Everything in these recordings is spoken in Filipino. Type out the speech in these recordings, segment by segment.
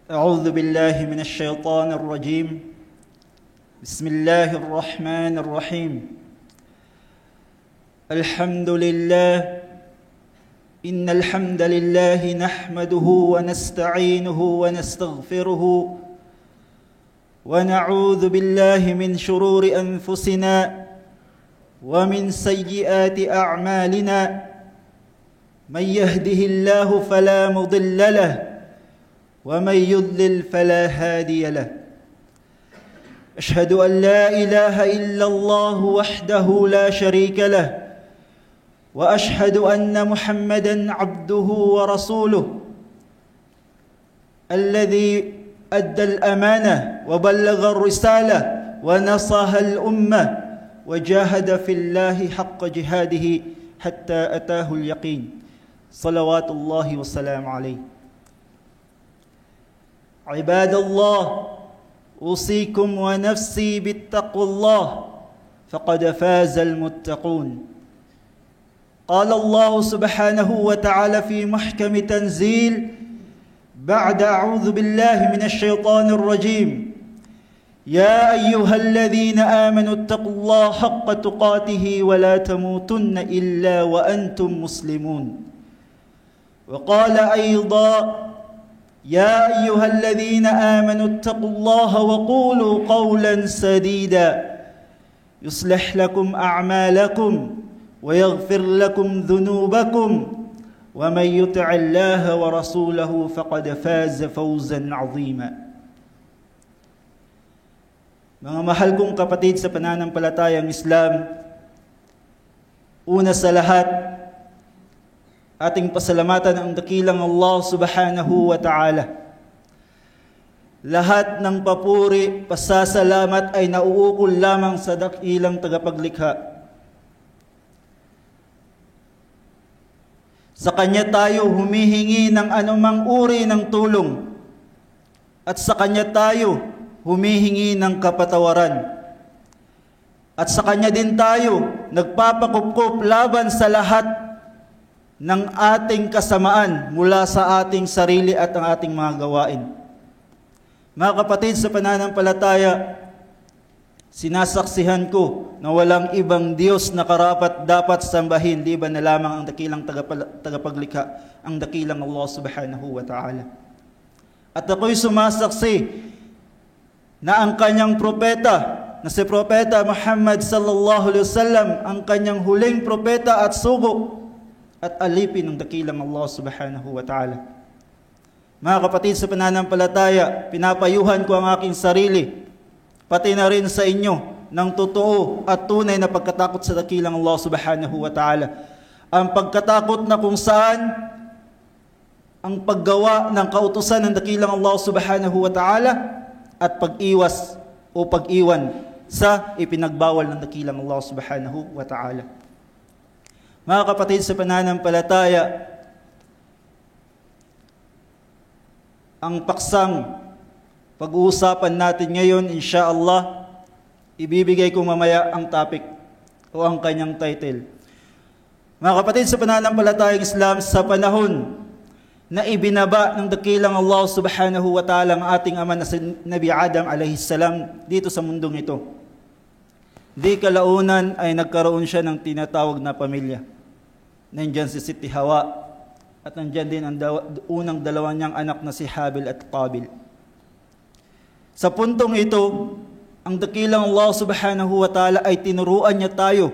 أعوذ بالله من الشيطان الرجيم. بسم الله الرحمن الرحيم. الحمد لله. إن الحمد لله نحمده ونستعينه ونستغفره ونعوذ بالله من شرور أنفسنا ومن سيئات أعمالنا. من يهده الله فلا مضل له ومن يضلل فلا هادي له. أشهد أن لا إله إلا الله وحده لا شريك له وأشهد أن محمدًا عبده ورسوله الذي أدى الأمانة وبلغ الرسالة ونصح الأمة وجاهد في الله حق جهاده حتى أتاه اليقين صلوات الله والسلام عليه. عباد الله، أوصيكم ونفسي بالتقوى الله فقد فاز المتقون. قال الله سبحانه وتعالى في محكم تنزيل بعد أعوذ بالله من الشيطان الرجيم: يا أيها الذين آمنوا اتقوا الله حق تقاته ولا تموتن إلا وأنتم مسلمون. وقال أيضا: يا أيها الذين آمنوا اتقوا الله وقولوا قولا سديدا يصلح لكم أعمالكم ويغفر لكم ذنوبكم ومن يطع الله ورسوله فقد فاز فوزا عظيما. Mga mahal kong kapatid sa pananampalatayang Islam, una sa lahat, ating pasalamatan ang dakilang Allah subhanahu wa ta'ala. Lahat ng papuri, pasasalamat ay nauukol lamang sa dakilang tagapaglikha. Sa Kanya tayo humihingi ng anumang uri ng tulong at sa Kanya tayo humihingi ng kapatawaran. At sa Kanya din tayo nagpapakupkup laban sa lahat ng ating kasamaan mula sa ating sarili at ang ating mga gawain. Mga kapatid sa pananampalataya, sinasaksihan ko na walang ibang Diyos na karapat dapat sambahin liban na lamang ang dakilang tagapaglikha, ang dakilang Allah subhanahu wa ta'ala. At ako'y sumasaksi na ang kanyang propeta, na si Propeta Muhammad sallallahu alaihi wasallam, ang kanyang huling propeta at sugo at alipin ng dakilang Allah subhanahu wa ta'ala. Mga kapatid sa pananampalataya, pinapayuhan ko ang aking sarili, pati na rin sa inyo, ng totoo at tunay na pagkatakot sa dakilang Allah subhanahu wa ta'ala. Ang pagkatakot na kung saan ang paggawa ng kautusan ng dakilang Allah subhanahu wa ta'ala at pag-iwas o pag-iwan sa ipinagbawal ng dakilang Allah subhanahu wa ta'ala. Mga kapatid sa pananampalataya, ang paksang pag-uusapan natin ngayon, insyaallah, ibibigay ko mamaya ang topic o ang kanyang title. Mga kapatid sa pananampalatayang Islam, sa panahon na ibinaba ng dakilang Allah subhanahu wa ta'ala ang ating ama na si Nabi Adam alayhi salam dito sa mundong ito, di kalaunan ay nagkaroon siya ng tinatawag na pamilya. Nandyan si Siti Hawa at nandyan din ang unang dalawa niyang anak na si Habil at Qabil. Sa puntong ito, ang dakilang Allah subhanahu wa ta'ala ay tinuruan niya tayo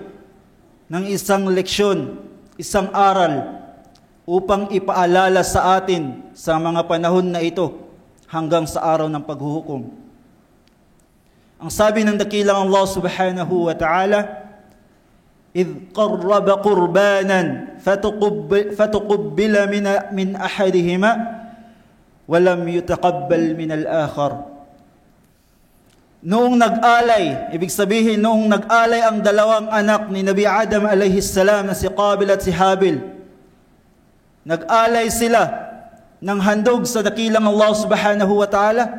ng isang leksyon, isang aral upang ipaalala sa atin sa mga panahon na ito hanggang sa araw ng paghuhukom. Ang sabi ng dakilang Allah subhanahu wa ta'ala: إذ قرب قربانا فتقبل من أحدهما ولم يتقبل من الآخر. Noong nag-alay, ibig sabihin noong nag-alay ang dalawang anak ni Nabi Adam alayhi salam na si Qabil at si Habil, nag-alay sila ng handog sa dakilang Allah subhanahu wa ta'ala.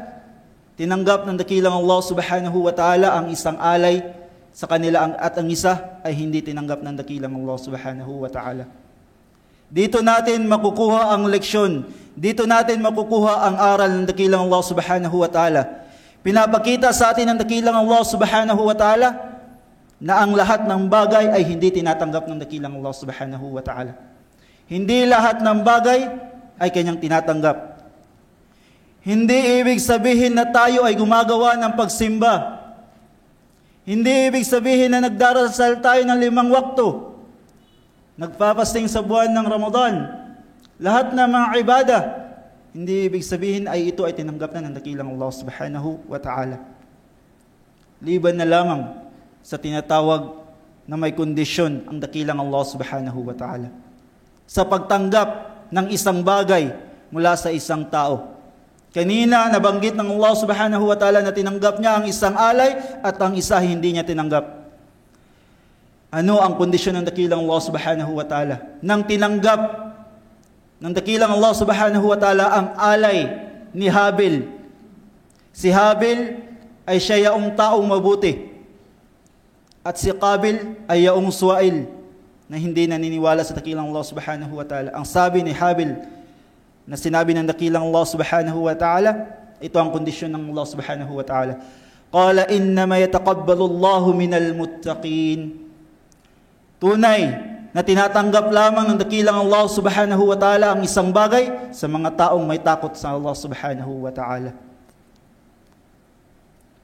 Tinanggap ng dakilang Allah subhanahu wa ta'ala ang isang alay sa kanila at ang isa ay hindi tinanggap ng dakilang Allah subhanahu wa ta'ala. Dito natin makukuha ang leksyon. Dito natin makukuha ang aral ng dakilang Allah subhanahu wa ta'ala. Pinapakita sa atin ng dakilang Allah subhanahu wa ta'ala na ang lahat ng bagay ay hindi tinatanggap ng dakilang Allah subhanahu wa ta'ala. Hindi lahat ng bagay ay kanyang tinatanggap. Hindi ibig sabihin na tayo ay gumagawa ng pagsimba. Hindi ibig sabihin na nagdarasal tayo ng 5 wakto. Nagpapasting sa buwan ng Ramadan. Lahat ng mga ibadah, hindi ibig sabihin ay ito ay tinanggap na ng dakilang Allah subhanahu wa ta'ala. Liban na lamang sa tinatawag na may kondisyon ang dakilang Allah subhanahu wa ta'ala. Sa pagtanggap ng isang bagay mula sa isang tao. Kanina, nabanggit ng Allah subhanahu wa ta'ala na tinanggap niya ang isang alay at ang isa hindi niya tinanggap. Ano ang kondisyon ng dakilang Allah subhanahu wa ta'ala? Nang tinanggap ng dakilang Allah subhanahu wa ta'ala ang alay ni Habil. Si Habil ay siya yaong taong mabuti. At si Qabil ay yaong suwail na hindi naniniwala sa dakilang Allah subhanahu wa ta'ala. Ang sabi ni Habil na sinabi ng dakilang Allah subhanahu wa ta'ala, ito ang kondisyon ng Allah subhanahu wa ta'ala. Qala innama yataqabbalu Allahu minal muttaqin. Tunay na tinatanggap lamang ng dakilang Allah subhanahu wa ta'ala ang isang bagay sa mga taong may takot sa Allah subhanahu wa ta'ala.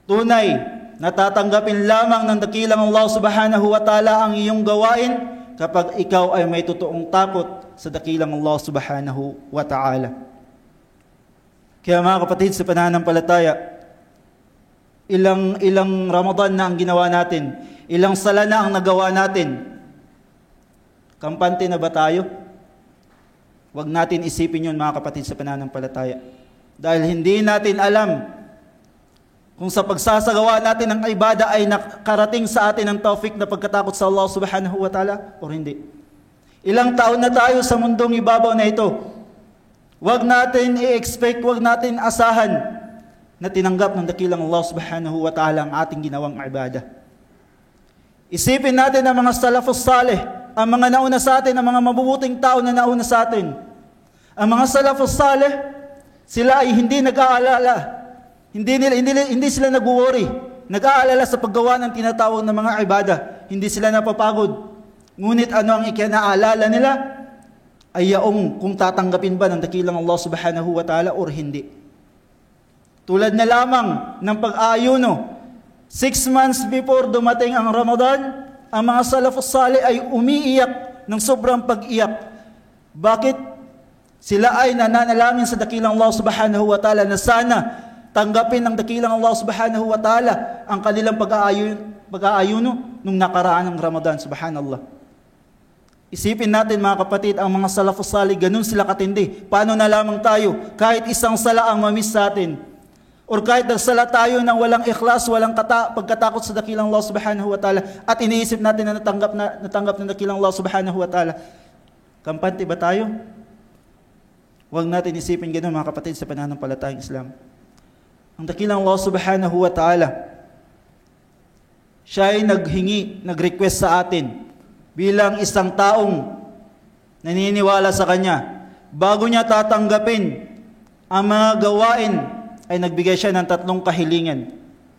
Tunay na tatanggapin lamang ng dakilang Allah subhanahu wa ta'ala ang iyong gawain kapag ikaw ay may totoong takot sa dakilang Allah subhanahu wa ta'ala. Kaya mga kapatid sa pananampalataya, ilang Ramadan na ang ginawa natin, ilang sala na ang nagawa natin. Kampante na ba tayo? Huwag natin isipin yun mga kapatid sa pananampalataya. Dahil hindi natin alam kung sa pagsasagawa natin ng ibada ay nakarating sa atin ang taufik na pagkatakot sa Allah subhanahu wa ta'ala o hindi. Ilang taon na tayo sa mundong ibabaw na ito. Huwag natin i-expect, huwag natin asahan na tinanggap ng dakilang Allah subhanahu wa ta'ala ang ating ginawang ibada. Isipin natin ang mga salafus salih, ang mga nauna sa atin, ang mga mabubuting tao na nauna sa atin. Ang mga salafus salih, sila ay hindi nag-aalala. Hindi sila nag-worry. Nag-aalala sa paggawa ng tinatawag na mga ibada. Hindi sila napapagod. Ngunit ano ang ikinaalala nila? Ay yaong kung tatanggapin ba ng dakilang Allah subhanahu wa ta'ala or hindi. Tulad na lamang ng pag-aayuno. 6 months before dumating ang Ramadan, ang mga salafus salih ay umiiyak ng sobrang pag-iyak. Bakit? Sila ay nananalangin sa dakilang Allah subhanahu wa ta'ala na sana tanggapin ng dakilang Allah subhanahu wa ta'ala ang kanilang pag-aayuno nung nakaraan ng Ramadan, subhanallah. Isipin natin mga kapatid, ang mga salafus salih, ganun sila katindi. Paano na lamang tayo? Kahit isang sala ang mamiss sa atin, or kahit nagsala tayo ng walang ikhlas, walang pagkatakot sa dakilang Allah subhanahu wa ta'ala, at iniisip natin na natanggap ng dakilang Allah subhanahu wa ta'ala, kampante ba tayo? Huwag natin isipin ganun mga kapatid sa pananampalatayang Islam. Ang dakilang Allah subhanahu wa ta'ala, siya ay nag-request sa atin bilang isang taong naniniwala sa Kanya. Bago niya tatanggapin ang mga gawain, ay nagbigay siya ng 3 kahilingan,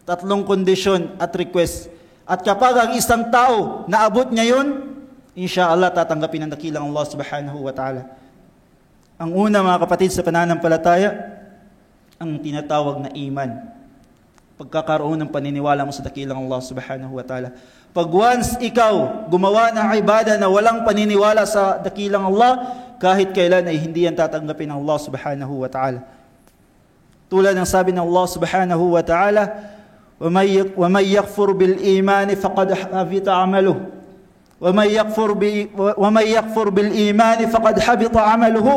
3 kondisyon at request. At kapag ang isang tao naabot niya yun, insyaAllah tatanggapin ng dakilang Allah subhanahu wa ta'ala. Ang una mga kapatid sa pananampalataya, ang tinatawag na iman. Pagkakaroon ng paniniwala mo sa dakilang Allah subhanahu wa ta'ala. Pag once ikaw gumawa ng ibada na walang paniniwala sa dakilang Allah, kahit kailan ay hindi yan tatanggapin ng Allah subhanahu wa ta'ala. Tulad ng sabi ng Allah subhanahu wa ta'ala, وَمَنْ يَكْفُرْ بِالْإِيمَانِ فَقَدْ حَبِطَ عَمَلُهُ وَمَنْ يَكْفُرْ بِالْإِيمَانِ فَقَدْ حَبِطَ عَمَلُهُ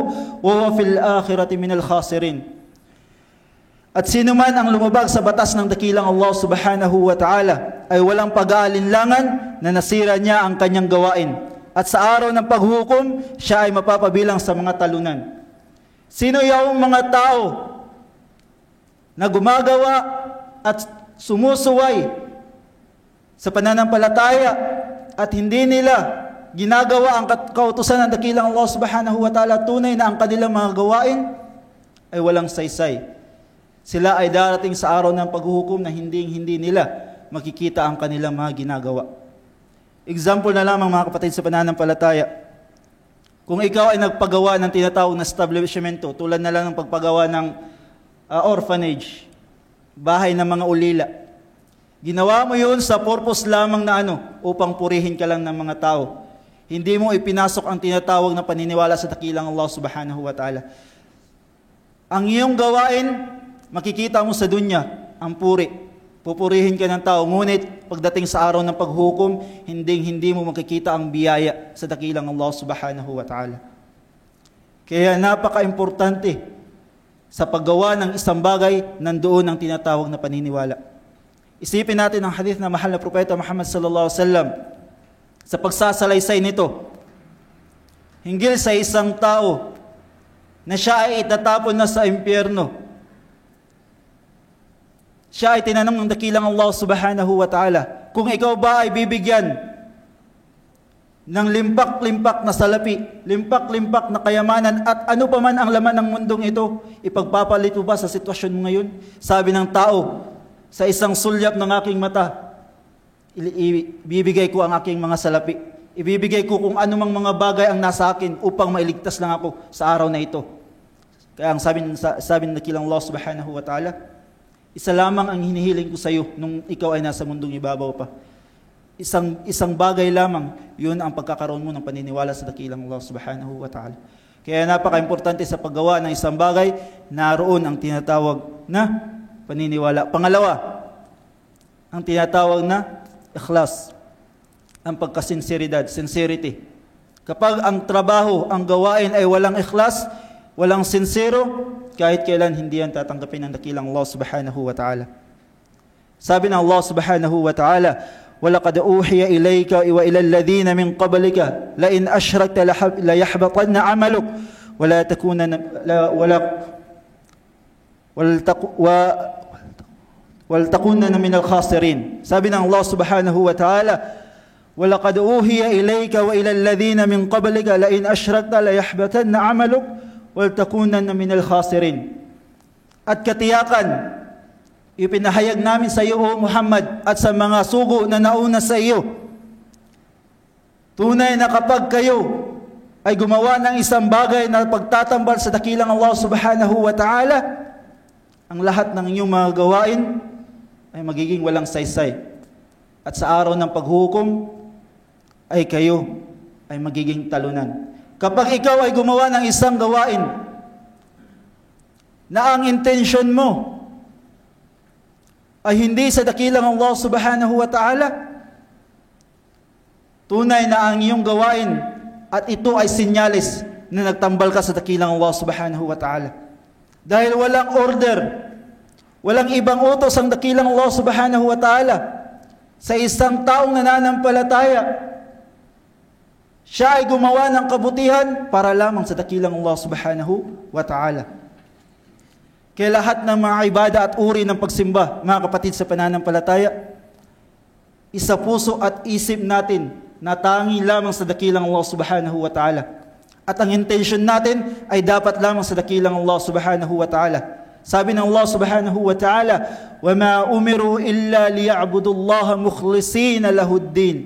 وَهُوَ فِي الْآخِرَةِ مِنَ الْخَاسِرِينَ. At sino man ang lumabag sa batas ng dakilang Allah subhanahu wa ta'ala ay walang pag-aalinlangan na nasira niya ang kanyang gawain. At sa araw ng paghukom, siya ay mapapabilang sa mga talunan. Sino yung mga tao na gumagawa at sumusuway sa pananampalataya at hindi nila ginagawa ang kautusan ng dakilang Allah subhanahu wa ta'ala, tunay na ang kanilang mga gawain ay walang saysay. Sila ay darating sa araw ng paghuhukom na hindi nila makikita ang kanilang mga ginagawa. Example na lamang mga kapatid sa pananampalataya. Kung ikaw ay nagpagawa ng tinatawag na establishmento, tulad na lang ng pagpagawa ng orphanage, bahay ng mga ulila, ginawa mo yun sa purpose lamang na upang purihin ka lang ng mga tao. Hindi mo ipinasok ang tinatawag na paniniwala sa dakilang Allah subhanahu wa ta'ala. Ang iyong gawain, makikita mo sa dunya, ang puri. Pupurihin ka ng tao, ngunit pagdating sa araw ng paghukom, hindi mo makikita ang biyaya sa dakilang Allah subhanahu wa ta'ala. Kaya napaka-importante sa paggawa ng isang bagay, nandoon ang tinatawag na paniniwala. Isipin natin ang hadith na mahal na propeta Muhammad sallallahu alaihi wasallam sa pagsasalaysay nito. Hinggil sa isang tao na siya ay itatapon na sa impyerno. Siya ay tinanong ng dakilang Allah subhanahu wa ta'ala, kung ikaw ba ay bibigyan ng limpak-limpak na salapi, limpak-limpak na kayamanan, at ano pa man ang laman ng mundong ito, ipagpapalit mo ba sa sitwasyon mo ngayon? Sabi ng tao, sa isang sulyap ng aking mata, ibibigay ko ang aking mga salapi. Ibibigay ko kung anumang mga bagay ang nasa akin upang mailigtas lang ako sa araw na ito. Kaya ang sabi ng dakilang Allah subhanahu wa ta'ala, isa lamang ang hinihiling ko sa iyo nung ikaw ay nasa mundong ibabaw pa. Isang bagay lamang, yun ang pagkakaroon mo ng paniniwala sa dakilang Allah subhanahu wa ta'ala. Kaya napaka-importante sa paggawa ng isang bagay, naroon ang tinatawag na paniniwala. Pangalawa, ang tinatawag na ikhlas, ang pagkasinseridad, sincerity. Kapag ang trabaho, ang gawain ay walang ikhlas, walang sincero, kahit kailan hindi yan tatanggapin ng dakilang Allah subhanahu wa ta'ala. Sabi ng Allah subhanahu wa ta'ala, وَلَقَدْ أُوحِيَ إِلَيْكَ وَإِلَى الَّذِينَ مِنْ قَبْلِكَ لَإِنْ أَشْرَكْتَ لَيَحْبَطَنَّ عَمَلُكَ وَلْتَكُونَنَّ مِنَ الْخَاسِرِينَ. Sabi ng Allah subhanahu wa ta'ala, وَلَقَدْ أُوحِيَ إِلَيْكَ وَإِلَى الَّذِينَ مِنْ قَبْلِكَ لَإِنْ أَشْرَكْتَ لَيَحْبَطَنَّ عَمَلُكَ وَلْتَكُونَنَّ مِنَ الْخَاسِرِينَ. At katiyakan, ipinahayag namin sa iyo, O Muhammad, at sa mga sugo na nauna sa iyo, tunay na kapag kayo ay gumawa ng isang bagay na pagtatambal sa dakilang Allah subhanahu wa ta'ala, ang lahat ng inyong mga gawain ay magiging walang saysay. At sa araw ng paghukom, ay kayo ay magiging talunan. Kapag ikaw ay gumawa ng isang gawain na ang intention mo ay hindi sa dakilang Allah subhanahu wa ta'ala, tunay na ang iyong gawain at ito ay sinyalis na nagtambal ka sa dakilang Allah subhanahu wa ta'ala. Dahil walang order, walang ibang utos ang dakilang Allah subhanahu wa ta'ala sa isang taong nananampalataya. Siya ay gumawa ng kabutihan para lamang sa dakilang Allah subhanahu wa ta'ala. Kaya lahat ng mga ibada at uri ng pagsimba, mga kapatid sa pananampalataya, isa puso at isip natin na tangi lamang sa dakilang Allah subhanahu wa ta'ala. At ang intention natin ay dapat lamang sa dakilang Allah subhanahu wa ta'ala. Sabi ng Allah subhanahu wa ta'ala, وَمَا أُمِرُوا إِلَّا لِيَعْبُدُوا اللَّهَ مُخْلِصِينَ لَهُ الدِّينَ.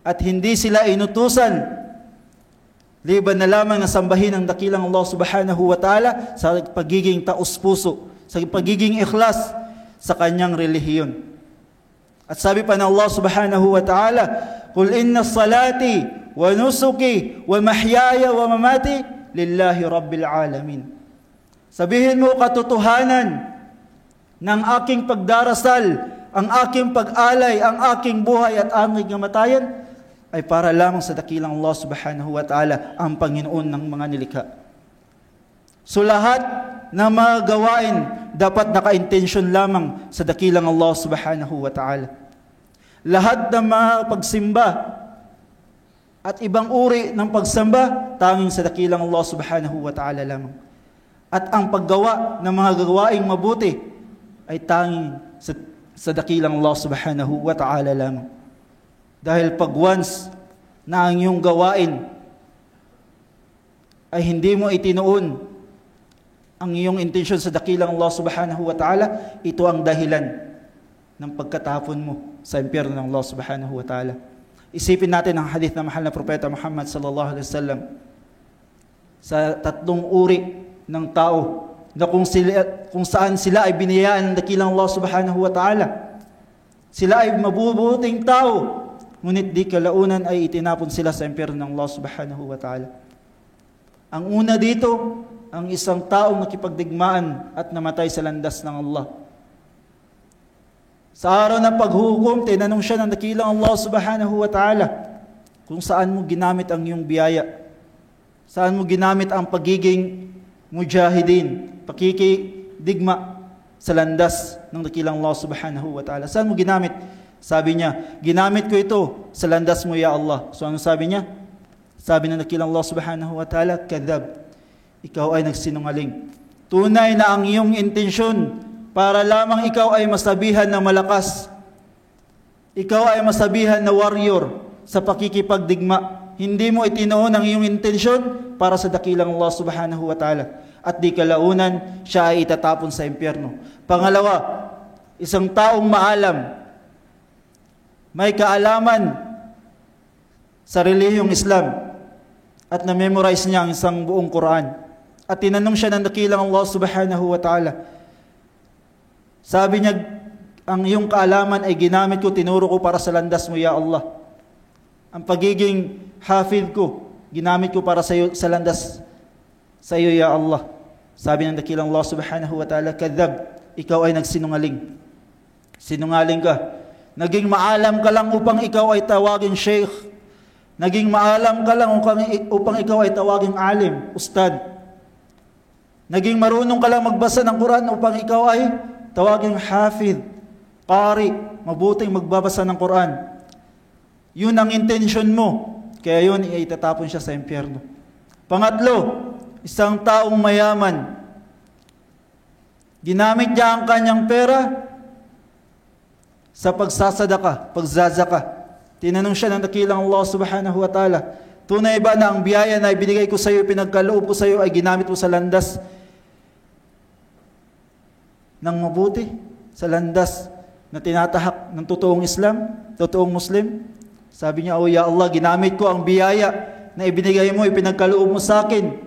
At hindi sila inutusan liban na lamang na sambahin ang dakilang Allah subhanahu wa ta'ala sa pagiging taos-puso, sa pagiging ikhlas sa kanyang relihiyon. At sabi pa ng Allah subhanahu wa ta'ala, قُلْ إِنَّ الصَّلَاةِ وَنُسُكِي وَمَحْيَايَ وَمَمَاتِي لِلَّهِ رَبِّ الْعَالَمِينَ. Sabihin mo katotohanan ng aking pagdarasal, ang aking pag-alay, ang aking buhay at aking kamatayan ay para lamang sa dakilang Allah subhanahu wa ta'ala, ang Panginoon ng mga nilikha. So lahat ng mga gawain dapat naka-intention lamang sa dakilang Allah subhanahu wa ta'ala. Lahat ng mga pagsimba at ibang uri ng pagsamba, tanging sa dakilang Allah subhanahu wa ta'ala lamang. At ang paggawa ng mga gawaing mabuti ay tanging sa dakilang Allah subhanahu wa ta'ala lamang. Dahil pag once na ang iyong gawain ay hindi mo itinuon ang iyong intensyon sa dakilang Allah subhanahu wa ta'ala, ito ang dahilan ng pagkatapon mo sa impyerno ng Allah subhanahu wa ta'ala. Isipin natin ang hadith ng mahal na propeta Muhammad sallallahu alaihi wasallam sa 3 uri ng tao na kung saan sila ay biniyayaan ng dakilang Allah subhanahu wa ta'ala. Sila ay mabubuting tao, ngunit di kalaunan ay itinapon sila sa impyerno ng Allah subhanahu wa ta'ala. Ang una dito, ang isang taong nakipagdigmaan at namatay sa landas ng Allah. Sa araw ng paghukom, tinanong siya ng dakilang Allah subhanahu wa ta'ala kung saan mo ginamit ang iyong biyaya. Saan mo ginamit ang pagiging mujahidin, pakikidigma sa landas ng dakilang Allah subhanahu wa ta'ala. Saan mo ginamit? Sabi niya, ginamit ko ito sa landas mo, ya Allah. So ano sabi niya? Sabi ng dakilang Allah subhanahu wa ta'ala, kadhab, ikaw ay nagsinungaling. Tunay na ang iyong intensyon para lamang ikaw ay masabihan na malakas. Ikaw ay masabihan na warrior sa pakikipagdigma. Hindi mo itinuon ang iyong intensyon para sa dakilang Allah subhanahu wa ta'ala. At di kalaunan, siya ay itatapon sa impyerno. Pangalawa, isang taong maalam, may kaalaman sa relihiyong Islam at na-memorize niya ang isang buong Quran. At tinanong siya ng dakilang Allah subhanahu wa ta'ala. Sabi niya, ang iyong kaalaman ay ginamit ko, tinuro ko para sa landas mo, ya Allah. Ang pagiging hafid ko, ginamit ko para sa landas sa iyo, ya Allah. Sabi ng dakilang Allah subhanahu wa ta'ala, kadhab, ikaw ay nagsinungaling. Sinungaling ka. Naging maalam ka lang upang ikaw ay tawaging sheikh. Naging maalam ka lang upang ikaw ay tawaging alim, ustad. Naging marunong ka lang magbasa ng Quran upang ikaw ay tawaging hafid, qari, mabuting magbabasa ng Quran. Yun ang intention mo. Kaya yun ay itatapon siya sa impyerno. Pangatlo, isang taong mayaman. Ginamit niya ang kanyang pera sa pagsasadaka, pagzazaka. Tinanong siya ng dakilang Allah subhanahu wa ta'ala, tunay ba na ang biyaya na ibinigay ko sa iyo, pinagkaloob ko sa iyo, ay ginamit mo sa landas ng mabuti, sa landas na tinatahak ng totoong Islam, totoong Muslim? Sabi niya, oh ya Allah, ginamit ko ang biyaya na ibinigay mo, ipinagkaloob mo sa akin.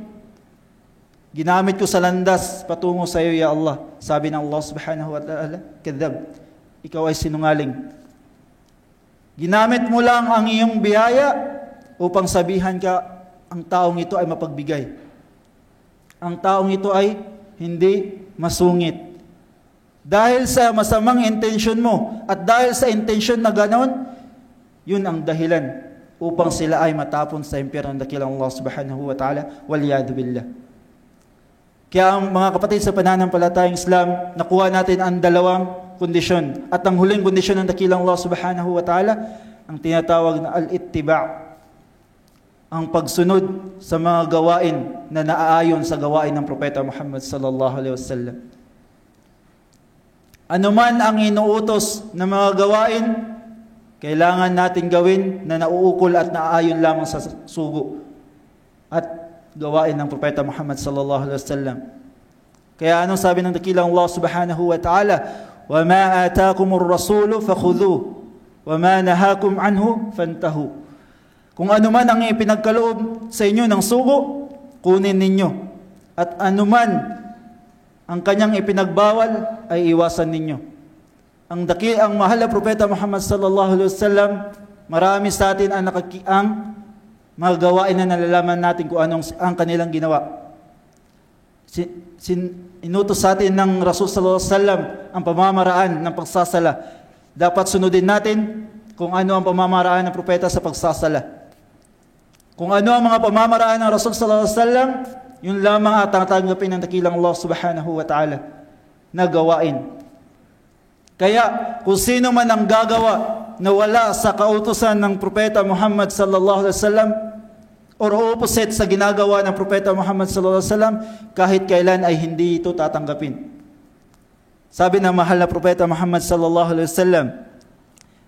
Ginamit ko sa landas patungo sa iyo, ya Allah. Sabi ng Allah subhanahu wa ta'ala, kadhab, ikaw ay sinungaling. Ginamit mo lang ang iyong biyaya upang sabihan ka, ang taong ito ay mapagbigay. Ang taong ito ay hindi masungit. Dahil sa masamang intensyon mo at dahil sa intensyon na ganon, yun ang dahilan upang sila ay matapon sa impyerno ng dakilang Allah subhanahu wa ta'ala, waliyadu billah. Kaya ang mga kapatid sa pananampalatayang Islam, nakuha natin ang dalawang kondisyon. At ang huling kondisyon ng dakilang Allah subhanahu wa ta'ala, ang tinatawag na al-ittiba', ang pagsunod sa mga gawain na naaayon sa gawain ng Propeta Muhammad sallallahu alaihi wasallam. Ano man ang inuutos na mga gawain, kailangan natin gawin na nauukol at naaayon lamang sa sugo at gawain ng Propeta Muhammad sallallahu alaihi wasallam. Kaya anong sabi ng dakilang Allah subhanahu wa ta'ala? وَمَا آتَاكُمُ الرَّسُولُ فَخُذُوهُ وَمَا نَهَاكُمْ عَنْهُ فَانْتَهُوا. Kung ano man ang ipinagkaloob sa inyo ng sugo, kunin ninyo. At ano man ang kanyang ipinagbawal, ay iwasan ninyo. Ang mahal na Propeta Muhammad sallallahu alaihi wasallam, marami sa atin ang mga gawain na nalalaman natin kung anong ang kanilang ginawa. Inutos sa atin ng Rasul sallallahu alaihi wasallam ang pamamaraan ng pagsasala. Dapat sunodin natin kung ano ang pamamaraan ng propeta sa pagsasala. Kung ano ang mga pamamaraan ng Rasul sallallahu alaihi wasallam, yun lamang at tatanggapin ng dakilang Allah subhanahu wa ta'ala na gawain. Kaya kung sino man ang gagawa na wala sa kautusan ng propeta Muhammad sallallahu alaihi wasallam, or opposite sa ginagawa ng Propeta Muhammad sallallahu alaihi wasallam, kahit kailan ay hindi ito tatanggapin. Sabi ng mahal na Propeta Muhammad sallallahu alaihi wasallam,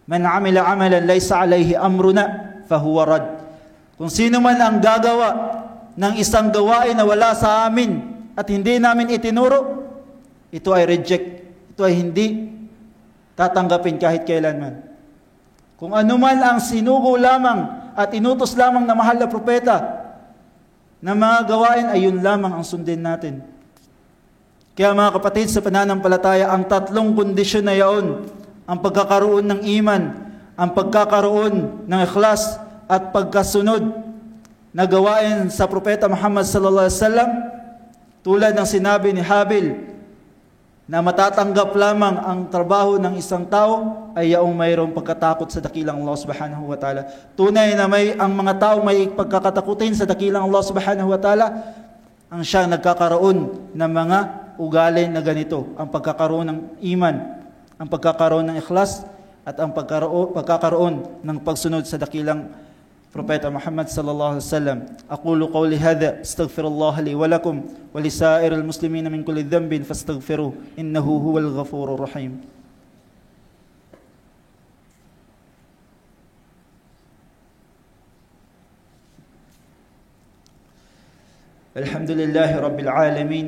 "Man 'amila 'amalan laysa 'alayhi amruna fahuwa rad." Kung sino man ang gagawa ng isang gawain na wala sa amin at hindi namin itinuro, ito ay reject. Ito ay hindi tatanggapin kahit kailanman. Kung ano man ang sinugo lamang at inutos lamang na mahal na propeta na mga gawain, ay yun lamang ang sundin natin. Kaya mga kapatid, sa pananampalataya, ang tatlong kondisyon na yaon, ang pagkakaroon ng iman, ang pagkakaroon ng ikhlas, at pagkasunod na gawain sa propeta Muhammad sallallahu alaihi wasallam, tulad ng sinabi ni Habil na matatanggap lamang ang trabaho ng isang tao ay yaong mayroong pagkatakot sa dakilang Allah subhanahu wa ta'ala. Tunay na ang mga tao may pagkakatakutin sa dakilang Allah subhanahu wa ta'ala ang siyang nagkakaroon ng mga ugali na ganito, ang pagkakaroon ng iman, ang pagkakaroon ng ikhlas, at ang pagkakaroon ng pagsunod sa dakilang propeta Muhammad sallallahu alaihi wasallam. Aqulu qawli hadha astaghfirullah li wa lakum wa li sa'iril muslimin min kulli dhanbin fastaghfiruhu innahu huwal ghafurur rahim. Alhamdulillahi rabbil alamin,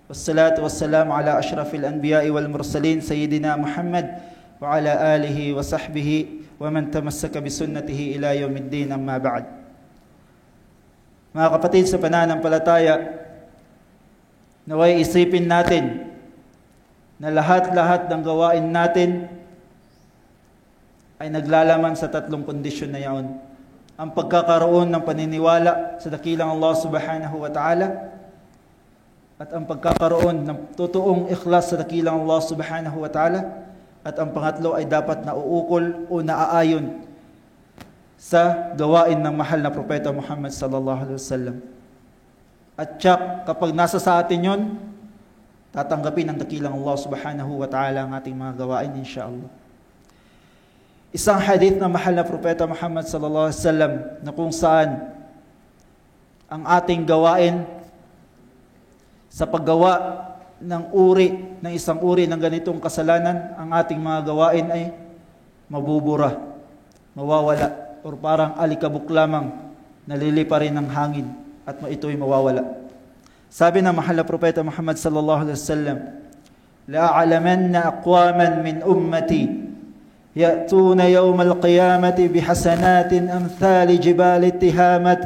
wassalatu wassalamu ala ashrafil anbiya'i wal mursalin sayyidina Muhammad wa ala alihi wa sahbihi wa man tamassaka bisunnatihi ila yaumiddin, amma ba'd. Mga kapatid, sa pananampalataya, naway isipin natin na lahat-lahat ng gawain natin ay naglalaman sa tatlong kondisyon na yaon. Ang pagkakaroon ng paniniwala sa dakilang Allah subhanahu wa ta'ala, at ang pagkakaroon ng totoong ikhlas sa dakilang Allah subhanahu wa ta'ala, at ang pangatlo ay dapat nauukol o naaayon sa gawain ng mahal na propeta Muhammad sallallahu alaihi wasallam. At kapag nasa sa atin yon, tatanggapin ng dakilang Allah subhanahu wa ta'ala ang ating mga gawain, insyaallah. Isang hadith ng mahal na propeta Muhammad sallallahu alaihi wasallam na kung saan ang ating gawain sa paggawa ng isang uri ng ganitong kasalanan, ang ating mga gawain ay mabubura, mawawala, o parang alikabok lamang nalilipa rin ng hangin at ito'y mawawala. Sabi ng mahal na propeta Muhammad sallallahu alaihi wasallam, la'alamanna aqwaman min ummati ya'tuna yawmal qiyamati bihasanatin amthali jibali tihamat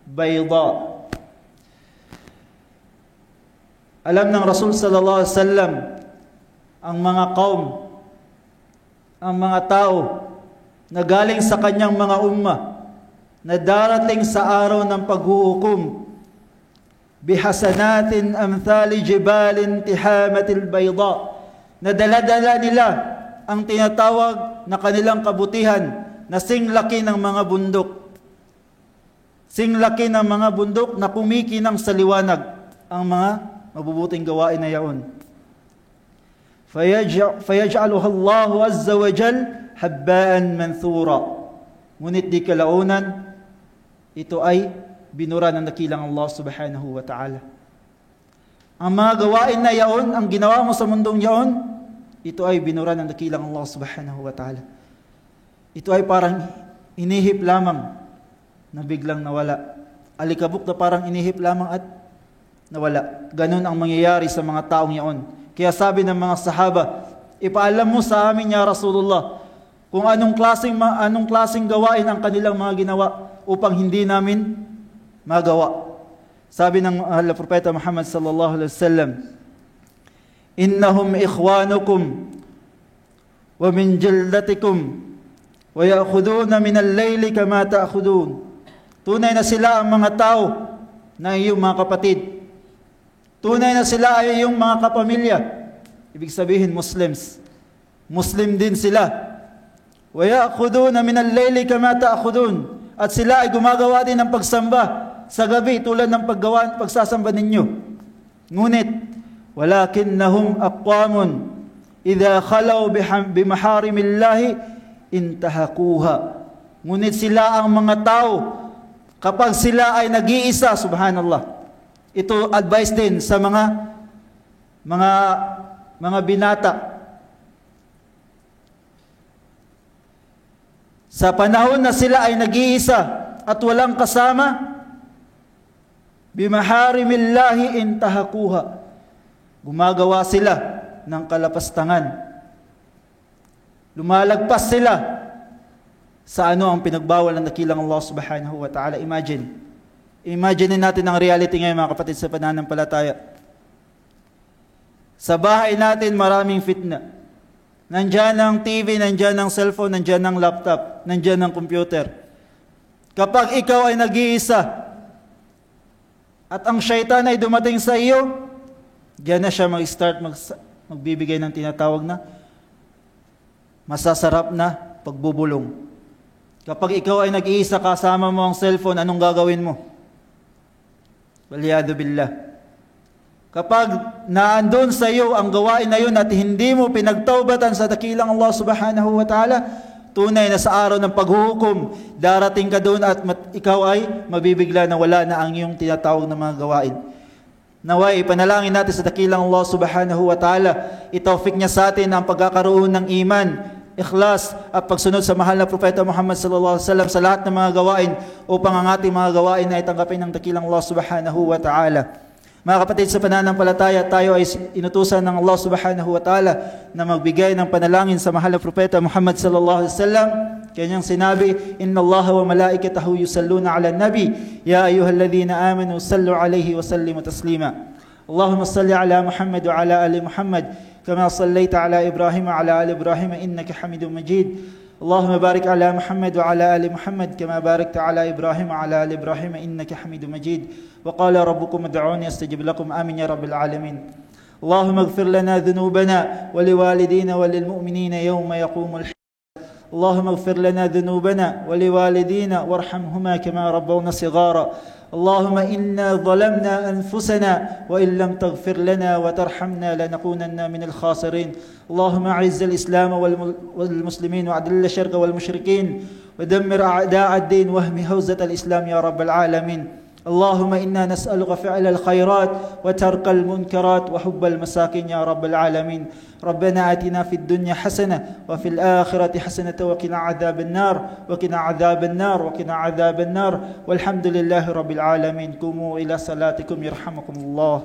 bayda. Alam ng Rasul sallallahu alaihi wasallam ang mga kaum, ang mga tao na galing sa kanyang mga umma na darating sa araw ng paghuhukom, bihasanatin amthali jibalin tihamatil bayda, na dala-dala nila ang tinatawag na kanilang kabutihan na singlaki ng mga bundok. Singlaki ng mga bundok na kumikinang sa liwanag ang mga mabubuting gawain na yaon. Fayaj'aluha Allahu azza wa jal habbaan manthura. Ngunit di kalaunan, ito ay binura ng dakilang Allah subhanahu wa ta'ala. Ang mga gawain na yaon, ang ginawa mo sa mundong yaon, ito ay binura ng dakilang Allah subhanahu wa ta'ala. Ito ay parang inihip lamang na biglang nawala. Alikabok na parang inihip lamang at nawala. Ganun ang mangyayari sa mga taong yaon. Kaya sabi ng mga sahaba, ipaalam mo sa amin ya Rasulullah kung anong klaseng gawain ang kanilang mga ginawa upang hindi namin magawa. Sabi ng propeta Muhammad sallallahu alaihi wasallam, innahum ikhwanukum wa min jildatikum wa ya'khuduna min al-layli kama ta'khudun. Tunay na sila ang mga tao na iyong mga kapatid. Tunay na sila ay iyong mga kapamilya. Ibig sabihin Muslims. Muslim din sila. Wa ya'khuduna min al-layli kama ta'khudun. At sila ay gumagawa din ng pagsamba sa gabi tulad ng pagsasamba ninyo. Ngunit walakinnahum aqwamun idha khalaw bimaharimillahi intahakuha. Ngunit sila ang mga tao kapag sila ay nag-iisa, subhanallah. Ito advice din sa mga binata. Sa panahon na sila ay nag-iisa at walang kasama, bimaharimillahi intahakuha, gumagawa sila ng kalapastangan, lumalagpas sila sa ang pinagbawal ng dakilang Allah subhanahu wa ta'ala. Imagine natin ang reality ngayon, mga kapatid sa pananampalataya. Sa bahay natin maraming fitna. Nandyan ang TV, nandyan ang cellphone, nandyan ang laptop, nandyan ang computer. Kapag ikaw ay nag-iisa at ang syaitan ay dumating sa iyo, diyan na siya mag-start magbibigay ng tinatawag na masasarap na pagbubulong. Kapag ikaw ay nag-iisa kasama mo ang cellphone, anong gagawin mo? Waliyadu billah. Kapag naandun sa iyo ang gawain na yun at hindi mo pinagtaubatan sa dakilang Allah subhanahu wa ta'ala, tunay na sa araw ng paghuhukom, darating ka doon at ikaw ay mabibigla na wala na ang iyong tinatawag na mga gawain. Naway, ipanalangin natin sa dakilang Allah subhanahu wa ta'ala, itawfik niya sa atin ang pagkakaroon ng iman, ikhlas at pagsunod sa mahal na Propeta Muhammad sallallahu alaihi wasallam sa lahat ng mga gawain upang ang ating mga gawain ay tanggapin ng dakilang Allah subhanahu wa ta'ala. Mga kapatid sa pananampalataya, tayo ay inutusan ng Allah subhanahu wa ta'ala na magbigay ng panalangin sa mahal na Propeta Muhammad sallallahu alaihi wasallam. Kanyang sinabi, Inna Allah wa malaikatahu yusalluna ala nabi, ya ayyuhalladhina amanu sallu alaihi wa sallimu taslima. Allahumma salli ala Muhammad wa ala ali Muhammad, kama sallaita ala Ibrahim wa ala ali Ibrahim, innaka hamidun majid. اللهم بارك على محمد وعلى آل محمد كما باركت على إبراهيم وعلى آل إبراهيم إنك حميد مجيد وقال ربكم ادعوني أستجب لكم آمين يا رب العالمين اللهم اغفر لنا ذنوبنا ولوالدينا وللمؤمنين يوم يقوم الحساب اللهم اغفر لنا ذنوبنا ولوالدينا وارحمهما كما ربونا صغارا اللهم إنا ظلمنا أنفسنا وإن لم تغفر لنا وترحمنا لنكونن من الخاسرين اللهم أعز الإسلام والمسلمين وأذل الشرك والمشركين ودمر أعداء الدين واهم حوزة الإسلام يا رب العالمين اللهم إنا نسألك فعل الخيرات وترك المنكرات وحب المساكين يا رب العالمين ربنا آتنا في الدنيا حسنة وفي الآخرة حسنة وقنا عذاب النار وقنا عذاب النار وقنا عذاب النار والحمد لله رب العالمين قوموا إلى صلاتكم يرحمكم الله